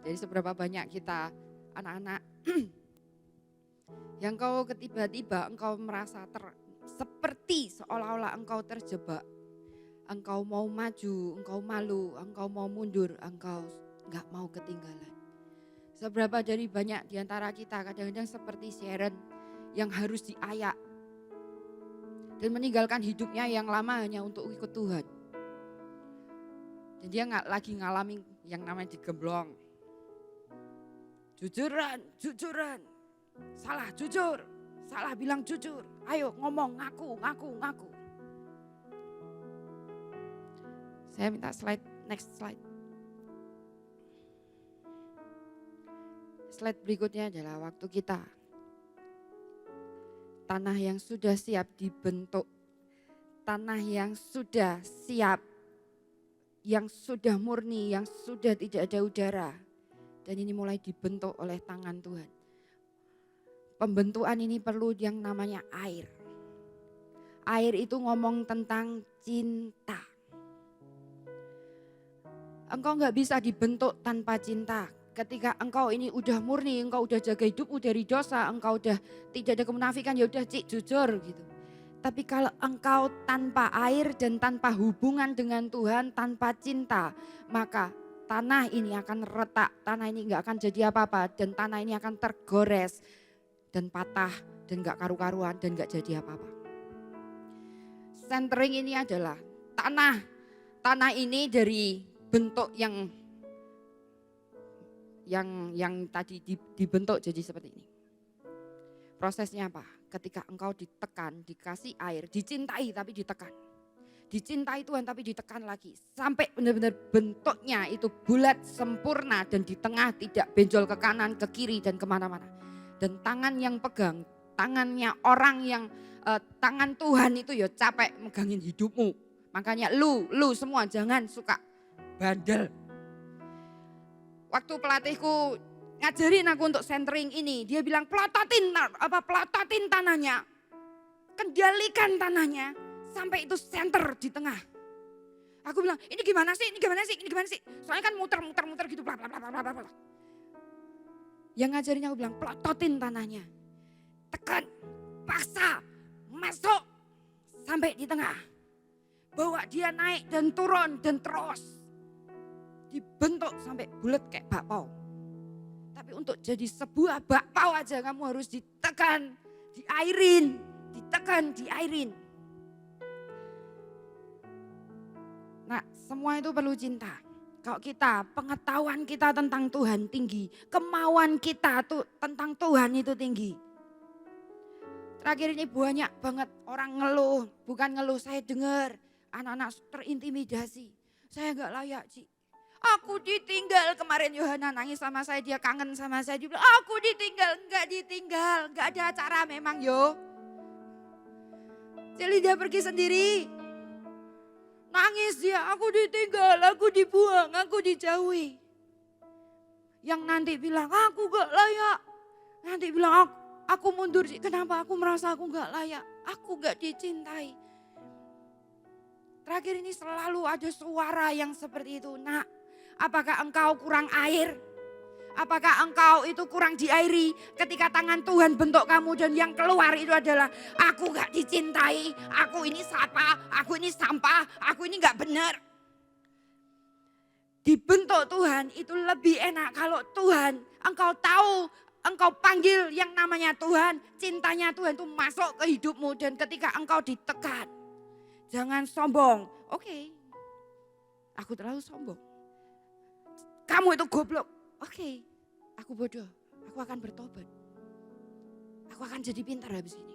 Jadi seberapa banyak kita anak-anak yang tiba-tiba engkau merasa seperti seolah-olah engkau terjebak. Engkau mau maju, engkau malu, engkau mau mundur, engkau gak mau ketinggalan. Seberapa dari banyak di antara kita kadang-kadang seperti Sharon yang harus diayak dan meninggalkan hidupnya yang lama hanya untuk ikut Tuhan. Dan dia gak lagi ngalamin yang namanya digemblong. Jujuran, salah jujur, salah bilang jujur, ayo ngomong, ngaku. Saya minta next slide. Slide berikutnya adalah waktu kita. Tanah yang sudah siap dibentuk, tanah yang sudah siap, yang sudah murni, yang sudah tidak ada udara. Dan ini mulai dibentuk oleh tangan Tuhan. Pembentukan ini perlu yang namanya air. Air itu ngomong tentang cinta. Engkau gak bisa dibentuk tanpa cinta. Ketika engkau ini udah murni, engkau udah jaga hidupmu dari dosa, engkau udah tidak ada kemunafikan, ya udah Cik jujur gitu. Tapi kalau engkau tanpa air dan tanpa hubungan dengan Tuhan, tanpa cinta, maka tanah ini akan retak, tanah ini gak akan jadi apa-apa, dan tanah ini akan tergores dan patah dan gak karu-karuan dan gak jadi apa-apa. Centering ini adalah tanah ini dari bentuk yang tadi dibentuk jadi seperti ini. Prosesnya apa? Ketika engkau ditekan, dikasih air, dicintai tapi ditekan. Dicintai Tuhan tapi ditekan lagi. Sampai benar-benar bentuknya itu bulat, sempurna dan di tengah tidak benjol ke kanan, ke kiri dan kemana-mana. Dan tangan yang pegang, tangannya orang yang, tangan Tuhan itu ya capek megangin hidupmu. Makanya lu semua jangan suka bandel. Waktu pelatihku ngajarin aku untuk centering ini, dia bilang pelototin tanahnya. Kendalikan tanahnya. Sampai itu center di tengah. Aku bilang, ini gimana sih? Soalnya kan muter gitu. Bla bla bla bla bla. Yang ngajarin aku bilang, pelototin tanahnya. Tekan, paksa, masuk sampai di tengah. Bawa dia naik dan turun dan terus. Dibentuk sampai bulat kayak bakpao. Tapi untuk jadi sebuah bakpao aja kamu harus ditekan, diairin. Nah, semua itu perlu cinta. Kalau kita, pengetahuan kita tentang Tuhan tinggi, kemauan kita tuh tentang Tuhan itu tinggi. Terakhir ini banyak banget orang ngeluh, bukan ngeluh, saya dengar anak-anak terintimidasi. Saya gak layak, Ci. Aku ditinggal, kemarin Yohana nangis sama saya, dia kangen sama saya. Dia bilang, aku ditinggal, gak ada acara memang yo. Jadi dia pergi sendiri. Nangis dia, aku ditinggal, aku dibuang, aku dijauhi. Yang nanti bilang, aku gak layak. Nanti bilang, aku mundur sih, kenapa aku merasa aku gak layak, aku gak dicintai. Terakhir ini selalu ada suara yang seperti itu. Nak, apakah engkau kurang air? Apakah engkau itu kurang diairi ketika tangan Tuhan bentuk kamu dan yang keluar itu adalah aku gak dicintai, aku ini siapa, aku ini sampah, aku ini gak benar. Dibentuk Tuhan itu lebih enak kalau Tuhan engkau tahu, engkau panggil yang namanya Tuhan, cintanya Tuhan itu masuk ke hidupmu dan ketika engkau ditekan. Jangan sombong, oke, aku terlalu sombong. Kamu itu goblok. Oke, aku bodoh, aku akan bertobat. Aku akan jadi pintar habis ini.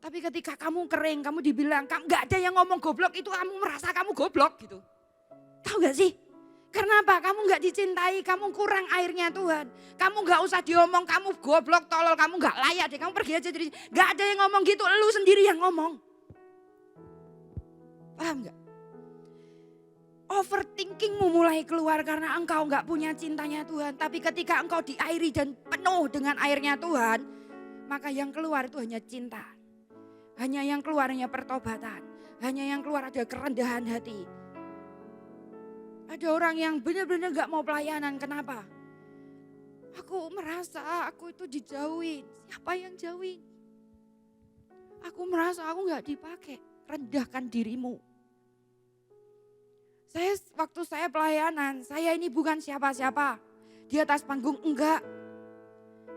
Tapi ketika kamu kering, kamu dibilang, gak ada yang ngomong goblok, itu kamu merasa kamu goblok gitu. Tahu gak sih? Karena apa? Kamu gak dicintai, kamu kurang airnya Tuhan. Kamu gak usah diomong, kamu goblok, tolol, kamu gak layak deh. Kamu pergi aja dari sini. Gak ada yang ngomong gitu, lu sendiri yang ngomong. Paham gak? Overthinkingmu mulai keluar karena engkau gak punya cintanya Tuhan. Tapi ketika engkau diairi dan penuh dengan airnya Tuhan, maka yang keluar itu hanya cinta. Hanya yang keluar hanya pertobatan. Hanya yang keluar ada kerendahan hati. Ada orang yang benar-benar gak mau pelayanan. Kenapa? Aku merasa aku itu dijauhin. Siapa yang jauhin? Aku merasa aku gak dipakai. Rendahkan dirimu. Waktu saya pelayanan, saya ini bukan siapa-siapa. Di atas panggung enggak.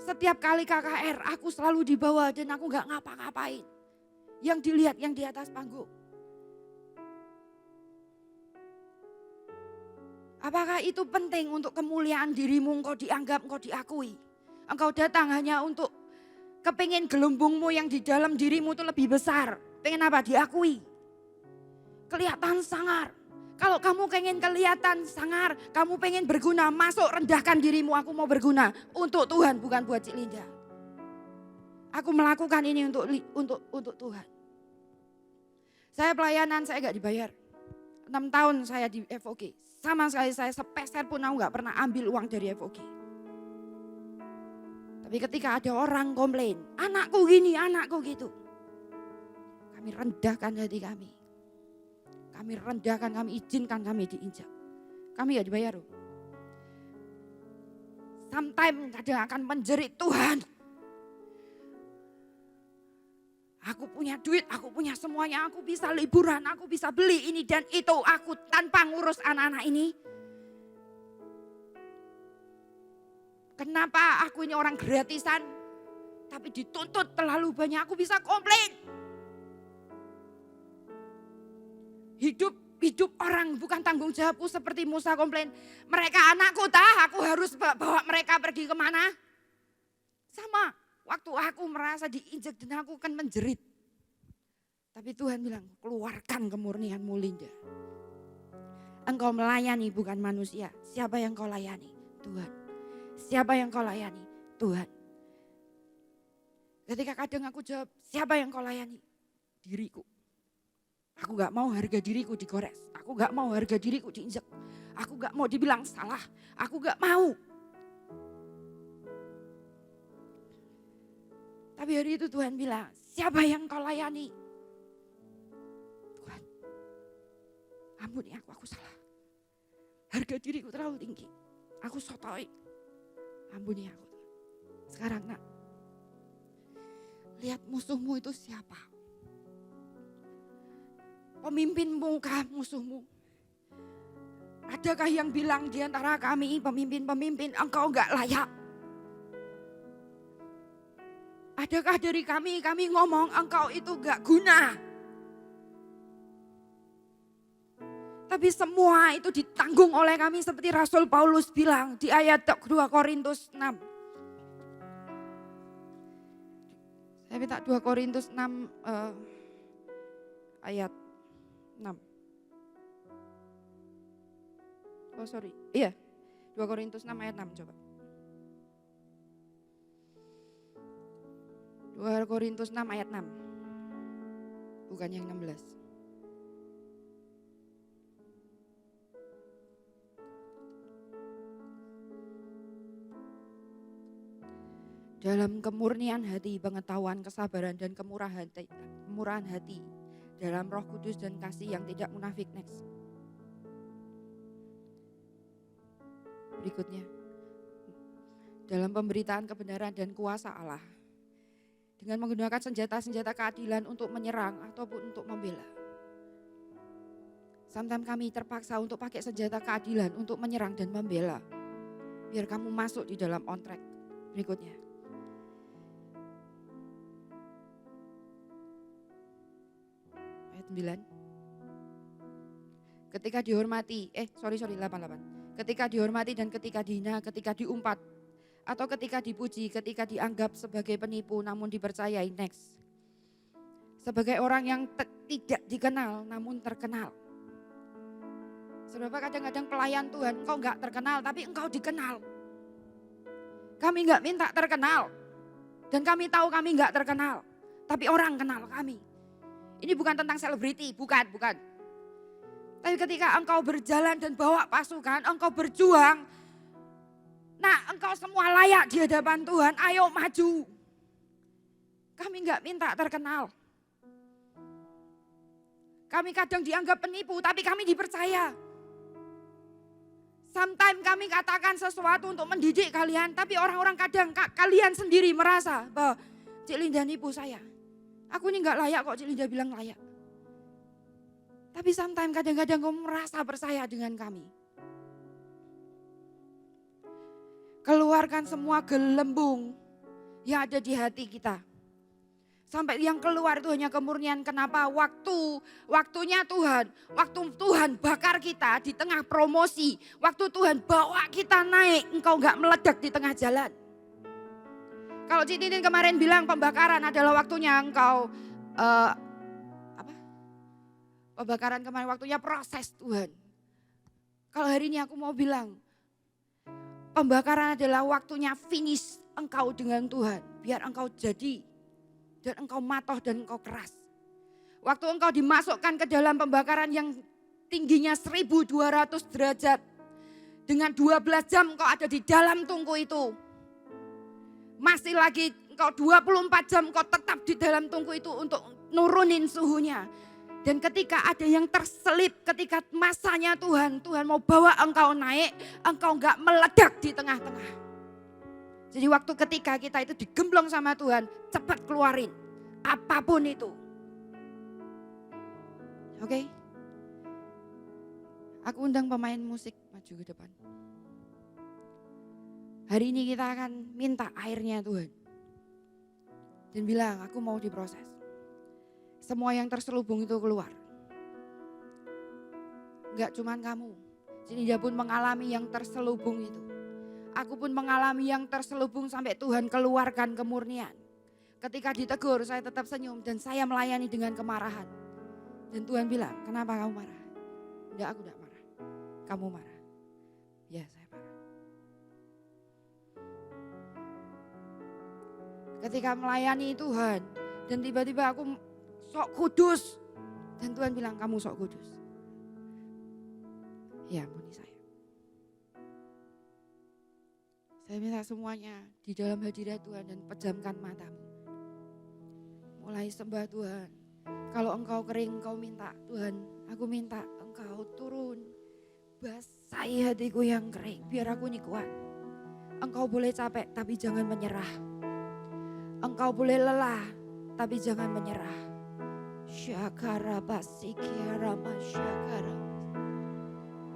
Setiap kali KKR aku selalu dibawa dan aku gak ngapa-ngapain. Yang dilihat yang di atas panggung. Apakah itu penting untuk kemuliaan dirimu, engkau dianggap, engkau diakui? Engkau datang hanya untuk kepingin gelembungmu yang di dalam dirimu itu lebih besar. Pengen apa? Diakui. Kelihatan sangar. Kalau kamu pengen kelihatan sangar, kamu pengen berguna, masuk rendahkan dirimu, aku mau berguna. Untuk Tuhan, bukan buat Cik Linda. Aku melakukan ini untuk Tuhan. Saya pelayanan, saya gak dibayar. 6 tahun saya di FOG. Sama sekali saya sepeser pun aku gak pernah ambil uang dari FOG. Tapi ketika ada orang komplain, anakku gini, anakku gitu. Kami rendahkan hati kami. Kami rendahkan, kami izinkan kami diinjak. Kami gak dibayar. Sometimes kadang akan menjerit, Tuhan. Aku punya duit, aku punya semuanya, aku bisa liburan, aku bisa beli ini dan itu. Aku tanpa ngurus anak-anak ini. Kenapa aku ini orang gratisan, tapi dituntut terlalu banyak, aku bisa komplain. Hidup orang bukan tanggung jawabku seperti Musa komplain. Mereka anakku aku harus bawa mereka pergi kemana. Sama. Waktu aku merasa diinjak dan aku akan menjerit. Tapi Tuhan bilang, keluarkan kemurnianmu Linda. Engkau melayani bukan manusia. Siapa yang kau layani? Tuhan. Siapa yang kau layani? Tuhan. Ketika kadang aku jawab, siapa yang kau layani? Diriku. Aku gak mau harga diriku digores. Aku gak mau harga diriku diinjak. Aku gak mau dibilang salah. Aku gak mau. Tapi hari itu Tuhan bilang, siapa yang kau layani? Tuhan, ampuni aku salah. Harga diriku terlalu tinggi. Aku sotoy. Ampuni aku. Sekarang nak, lihat musuhmu itu siapa? Pemimpinmu kah musuhmu? Adakah yang bilang di antara kami pemimpin-pemimpin engkau enggak layak? Adakah dari kami ngomong engkau itu gak guna? Tapi semua itu ditanggung oleh kami seperti Rasul Paulus bilang di ayat 2 Korintus 6. Saya minta 2 Korintus 6 ayat 6. Oh sorry, iya 2 Korintus 6 ayat 6 coba. 2 Korintus 6 ayat 6. Bukan yang 16. Dalam kemurnian hati, pengetahuan, kesabaran dan kemurahan hati. Dalam Roh Kudus dan kasih yang tidak munafik. Next. Berikutnya. Dalam pemberitaan kebenaran dan kuasa Allah. Dengan menggunakan senjata-senjata keadilan untuk menyerang ataupun untuk membela. Sometimes kami terpaksa untuk pakai senjata keadilan untuk menyerang dan membela. Biar kamu masuk di dalam on track. Berikutnya. Ayat 9. Ketika dihormati, 88. Ketika dihormati dan ketika dihina, ketika diumpat. Atau ketika dipuji, ketika dianggap sebagai penipu namun dipercayai. Next. Sebagai orang yang tidak dikenal namun terkenal. Saudara, kadang-kadang pelayan Tuhan engkau gak terkenal tapi engkau dikenal. Kami gak minta terkenal. Dan kami tahu kami gak terkenal. Tapi orang kenal kami. Ini bukan tentang selebriti, bukan. Tapi ketika engkau berjalan dan bawa pasukan, engkau berjuang. Nah, engkau semua layak di hadapan Tuhan, ayo maju. Kami gak minta terkenal. Kami kadang dianggap penipu, tapi kami dipercaya. Sometimes kami katakan sesuatu untuk mendidik kalian, tapi orang-orang kadang kalian sendiri merasa bahwa Cik Linda nipu saya. Aku ini gak layak kok, Cik Linda bilang layak. Tapi sometimes kadang-kadang kau merasa percaya dengan kami. Keluarkan semua gelembung yang ada di hati kita. Sampai yang keluar itu hanya kemurnian. Kenapa? Waktunya Tuhan. Waktu Tuhan bakar kita di tengah promosi. Waktu Tuhan bawa kita naik, engkau gak meledak di tengah jalan. Kalau Cik Titin kemarin bilang pembakaran adalah waktunya engkau, pembakaran kemarin waktunya proses Tuhan. Kalau hari ini aku mau bilang, pembakaran adalah waktunya finish engkau dengan Tuhan. Biar engkau jadi. Dan engkau matoh dan engkau keras. Waktu engkau dimasukkan ke dalam pembakaran yang tingginya 1200 derajat. Dengan 12 jam engkau ada di dalam tungku itu. Masih lagi engkau 24 jam engkau tetap di dalam tungku itu untuk nurunin suhunya. Dan ketika ada yang terselip, ketika masanya Tuhan mau bawa engkau naik, engkau enggak meledak di tengah-tengah. Jadi waktu ketika kita itu digemblong sama Tuhan, cepat keluarin apapun itu. Oke? Aku undang pemain musik maju ke depan. Hari ini kita akan minta airnya Tuhan. Dan bilang, aku mau diproses. Semua yang terselubung itu keluar. Enggak cuman kamu. Cindy pun mengalami yang terselubung itu. Aku pun mengalami yang terselubung sampai Tuhan keluarkan kemurnian. Ketika ditegur saya tetap senyum dan saya melayani dengan kemarahan. Dan Tuhan bilang, kenapa kamu marah? Enggak, aku enggak marah. Kamu marah. Ya, saya marah. Ketika melayani Tuhan dan tiba-tiba aku sok kudus. Dan Tuhan bilang, kamu sok kudus. Ya, ampuni saya. Saya minta semuanya di dalam hadirat Tuhan dan pejamkan matamu. Mulai sembah Tuhan. Kalau engkau kering, engkau minta Tuhan. Aku minta engkau turun. Basahi hatiku yang kering. Biar aku ini kuat. Engkau boleh capek tapi jangan menyerah. Engkau boleh lelah tapi jangan menyerah. Syakara basikiara masyakara.